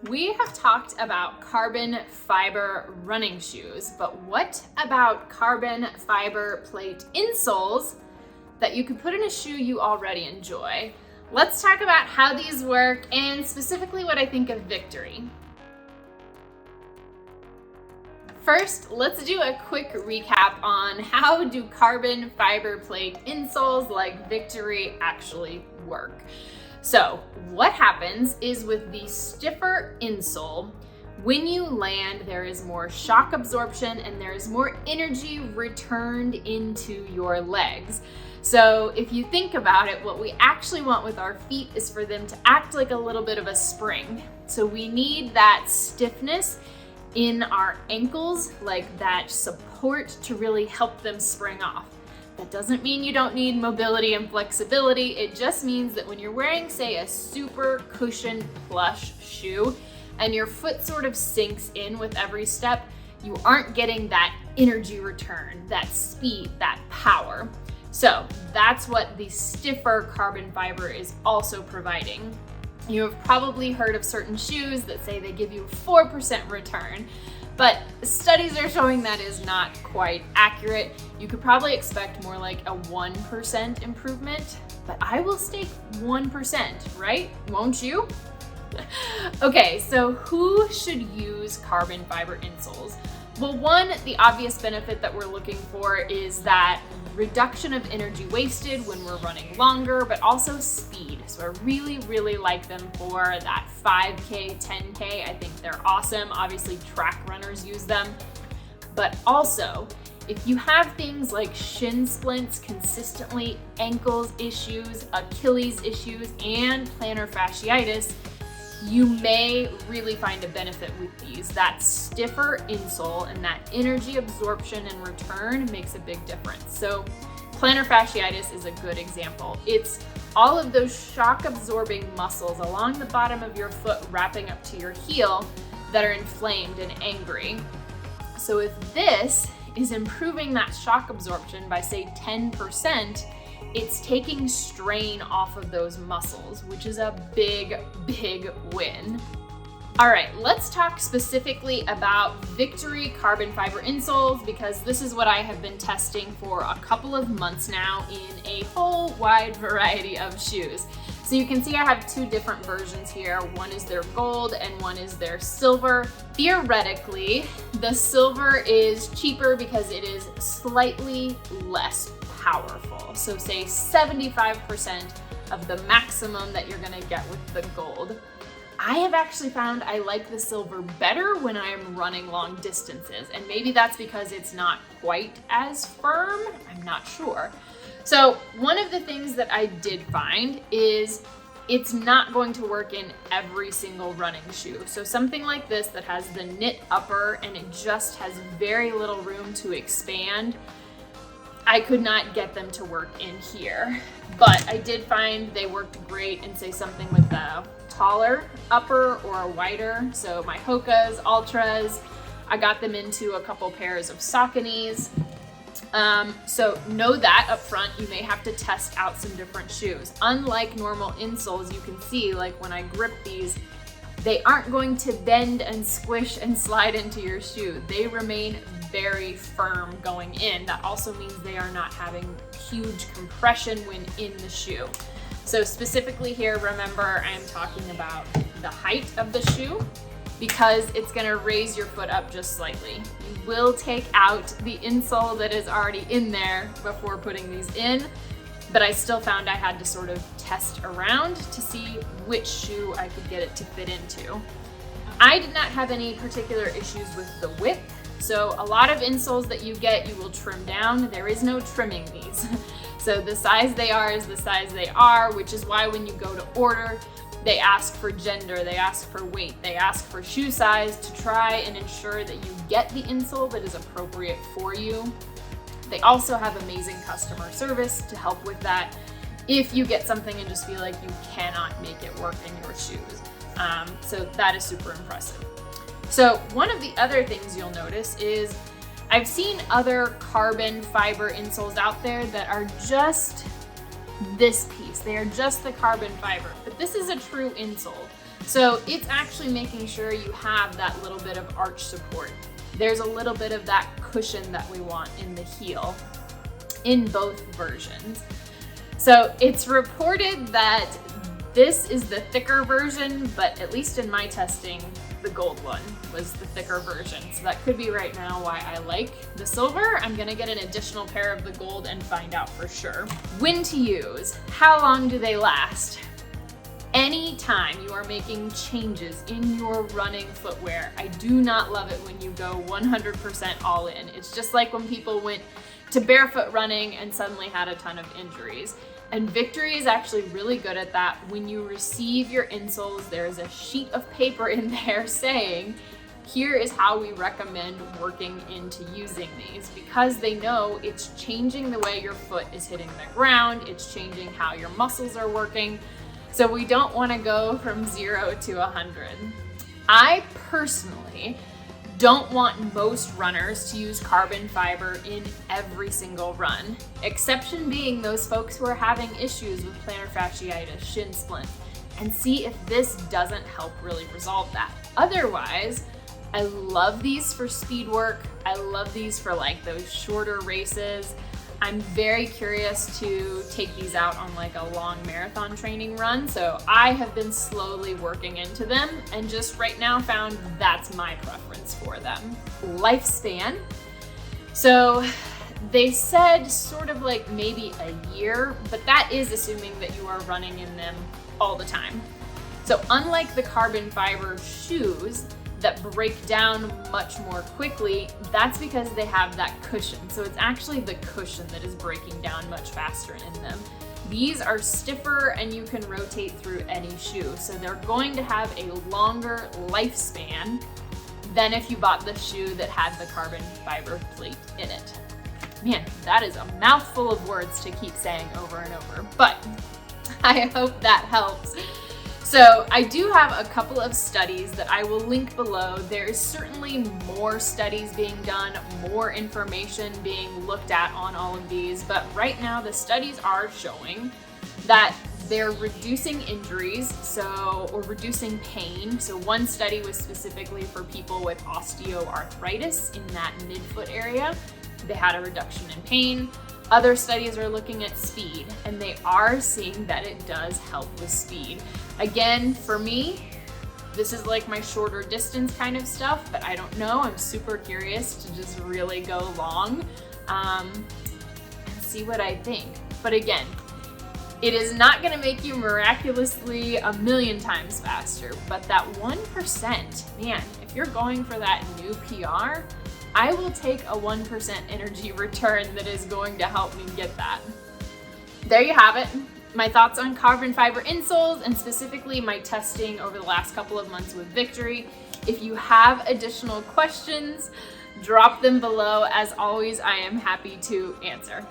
We have talked about carbon fiber running shoes, but what about carbon fiber plate insoles that you can put in a shoe you already enjoy? Let's talk about how these work and specifically what I think of VKTRY. First, let's do a quick recap on how do carbon fiber plate insoles like VKTRY actually work. So what happens is with the stiffer insole, when you land, there is more shock absorption and there is more energy returned into your legs. So if you think about it, what we actually want with our feet is for them to act like a little bit of a spring. So we need that stiffness in our ankles, like that support to really help them spring off. That doesn't mean you don't need mobility and flexibility. It just means that when you're wearing, say, a super cushioned plush shoe and your foot sort of sinks in with every step, you aren't getting that energy return, that speed, that power. So that's what the stiffer carbon fiber is also providing. You have probably heard of certain shoes that say they give you 4% return. But studies are showing that is not quite accurate. You could probably expect more like a 1% improvement, but I will stake 1%, right? Won't you? Okay, so who should use carbon fiber insoles? Well, one, the obvious benefit that we're looking for is that reduction of energy wasted when we're running longer, but also speed. So I really, really like them for that 5K, 10K. I think they're awesome. Obviously, track runners use them. But also, if you have things like shin splints consistently, ankles issues, Achilles issues, and plantar fasciitis, you may really find a benefit with these. That stiffer insole and that energy absorption and return makes a big difference. So plantar fasciitis is a good example. It's all of those shock absorbing muscles along the bottom of your foot wrapping up to your heel that are inflamed and angry. So if this is improving that shock absorption by say 10%, it's taking strain off of those muscles, which is a big, big win. All right, let's talk specifically about VKTRY Carbon Fiber insoles because this is what I have been testing for a couple of months now in a whole wide variety of shoes. So you can see I have two different versions here. One is their gold and one is their silver. Theoretically, the silver is cheaper because it is slightly less powerful. So say 75% of the maximum that you're gonna get with the gold. I have actually found I like the silver better when I am running long distances, and maybe that's because it's not quite as firm, I'm not sure. So one of the things that I did find is it's not going to work in every single running shoe. So something like this that has the knit upper and it just has very little room to expand, I could not get them to work in here. But I did find they worked great in say something with a taller upper or a wider. So my Hokas, Ultras, I got them into a couple pairs of Sauconys. So know that up front, you may have to test out some different shoes. Unlike normal insoles, you can see like when I grip these, they aren't going to bend and squish and slide into your shoe. They remain very firm going in. That also means they are not having huge compression when in the shoe. So specifically here, remember I'm talking about the height of the shoe because it's gonna raise your foot up just slightly. You will take out the insole that is already in there before putting these in, but I still found I had to sort of test around to see which shoe I could get it to fit into. I did not have any particular issues with the width. So a lot of insoles that you get, you will trim down. There is no trimming these. So the size they are is the size they are, which is why when you go to order, they ask for gender, they ask for weight, they ask for shoe size to try and ensure that you get the insole that is appropriate for you. They also have amazing customer service to help with that if you get something and just feel like you cannot make it work in your shoes. So that is super impressive. So one of the other things you'll notice is I've seen other carbon fiber insoles out there that are just this piece. They are just the carbon fiber, but this is a true insole. So it's actually making sure you have that little bit of arch support. There's a little bit of that cushion that we want in the heel in both versions. So it's reported that this is the thicker version, but at least in my testing, the gold one was the thicker version. So that could be right now why I like the silver. I'm gonna get an additional pair of the gold and find out for sure. When to use, how long do they last? Anytime you are making changes in your running footwear, I do not love it when you go 100% all in. It's just like when people went to barefoot running and suddenly had a ton of injuries. And VKTRY is actually really good at that. When you receive your insoles, there's a sheet of paper in there saying, here is how we recommend working into using these, because they know it's changing the way your foot is hitting the ground, it's changing how your muscles are working. So we don't want to go from 0 to 100. I personally don't want most runners to use carbon fiber in every single run, exception being those folks who are having issues with plantar fasciitis, shin splints, and see if this doesn't help really resolve that. Otherwise, I love these for speed work. I love these for like those shorter races. I'm very curious to take these out on like a long marathon training run. So I have been slowly working into them and just right now found that's my preference for them. Lifespan. So they said sort of like maybe a year, but that is assuming that you are running in them all the time. So unlike the carbon fiber shoes that break down much more quickly, that's because they have that cushion. So it's actually the cushion that is breaking down much faster in them. These are stiffer and you can rotate through any shoe. So they're going to have a longer lifespan than if you bought the shoe that had the carbon fiber plate in it. Man, that is a mouthful of words to keep saying over and over, but I hope that helps. So I do have a couple of studies that I will link below. There is certainly more studies being done, more information being looked at on all of these, but right now the studies are showing that they're reducing injuries, or reducing pain. So one study was specifically for people with osteoarthritis in that midfoot area. They had a reduction in pain. Other studies are looking at speed, and they are seeing that it does help with speed. Again, for me, this is like my shorter distance kind of stuff, but I don't know. I'm super curious to just really go long and see what I think. But again, it is not gonna make you miraculously a million times faster, but that 1%, man, if you're going for that new PR, I will take a 1% energy return that is going to help me get that. There you have it. My thoughts on carbon fiber insoles and specifically my testing over the last couple of months with VKTRY. If you have additional questions, drop them below. As always, I am happy to answer.